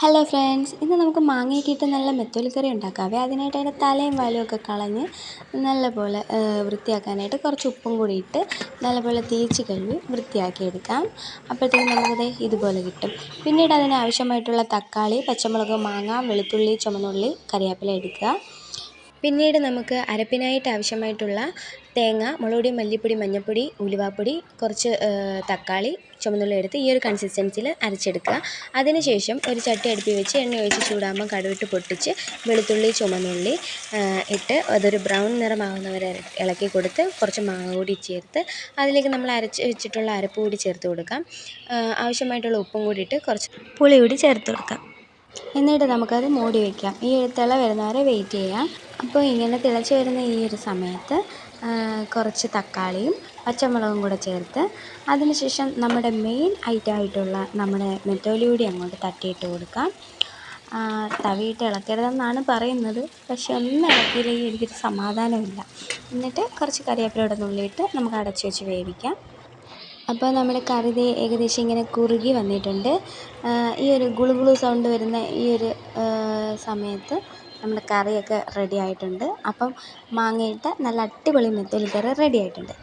Hello friends, ഇന്ന് നമുക്ക് മാങ്ങയൊക്കെ ഇട്ട് നല്ല മെത്തോലിക്കറി ഉണ്ടാക്കാവേ. അതിനായിട്ട് അതിൻ്റെ തലയും വാലും ഒക്കെ കളഞ്ഞ് നല്ലപോലെ വൃത്തിയാക്കാനായിട്ട് കുറച്ച് ഉപ്പും കൂടി ഇട്ട് നല്ലപോലെ തേച്ച് കഴുകി വൃത്തിയാക്കി എടുക്കാം. അപ്പോഴത്തേക്കും നമുക്കത് ഇതുപോലെ കിട്ടും. പിന്നീട് അതിനാവശ്യമായിട്ടുള്ള തക്കാളി, പച്ചമുളക്, മാങ്ങ, വെളുത്തുള്ളി, ചുവന്നുള്ളി, കറിവേപ്പില എടുക്കുക. പിന്നീട് നമുക്ക് അരപ്പിനായിട്ട് ആവശ്യമായിട്ടുള്ള തേങ്ങ, മുളക് പൊടി, മല്ലിപ്പൊടി, മഞ്ഞൾപ്പൊടി, ഉലുവാപ്പൊടി, കുറച്ച് തക്കാളി, ചുവന്നുള്ളി എടുത്ത് ഈ ഒരു കൺസിസ്റ്റൻസിയിൽ അരച്ചെടുക്കുക. അതിനുശേഷം ഒരു ചട്ടി അടുപ്പിൽ വെച്ച് എണ്ണ ഒഴിച്ച് ചൂടാകുമ്പോൾ കടുവിട്ട് പൊട്ടിച്ച് വെളുത്തുള്ളി, ചുവന്നുള്ളി ഇട്ട് അതൊരു ബ്രൗൺ നിറമാകുന്നവരെ ഇളക്കി കൊടുത്ത് കുറച്ച് മാങ്ങ കൂടി ചേർത്ത് അതിലേക്ക് നമ്മൾ അരച്ച് വെച്ചിട്ടുള്ള അരപ്പ് കൂടി ചേർത്ത് കൊടുക്കാം. ആവശ്യമായിട്ടുള്ള ഉപ്പും കൂടി ഇട്ട് കുറച്ച് പുളി കൂടി ചേർത്ത് കൊടുക്കാം. എന്നിട്ട് നമുക്കത് മൂടി വയ്ക്കാം. ഈ തിള വരുന്നവരെ വെയിറ്റ് ചെയ്യാം. അപ്പോൾ ഇങ്ങനെ തിളച്ച് വരുന്ന ഈ ഒരു സമയത്ത് കുറച്ച് തക്കാളിയും പച്ചമുളകും കൂടെ ചേർത്ത് അതിനുശേഷം നമ്മുടെ മെയിൻ ഐറ്റമായിട്ടുള്ള നമ്മുടെ നെത്തോലി കൂടി അങ്ങോട്ട് തട്ടിയിട്ട് കൊടുക്കാം. തവിയിട്ട് ഇളക്കരുതെന്നാണ് പറയുന്നത്, പക്ഷെ ഒന്നും ഇളക്കിയില്ലെങ്കിൽ എനിക്കൊരു സമാധാനമില്ല. എന്നിട്ട് കുറച്ച് കറിവേപ്പിലയുടെ നുള്ളിയിട്ട് നമുക്ക് അടച്ച് വെച്ച് വേവിക്കാം. അപ്പോൾ നമ്മുടെ കറി ഏകദേശം ഇങ്ങനെ കുറുകി വന്നിട്ടുണ്ട്. ഈ ഒരു ഗുളുഗുളു സൗണ്ട് വരുന്ന ഈ ഒരു സമയത്ത് നമ്മുടെ കറിയൊക്കെ റെഡി ആയിട്ടുണ്ട്. അപ്പം മാങ്ങയിട്ട നല്ല അടിപൊളി നെത്തോലി കറി റെഡി ആയിട്ടുണ്ട്.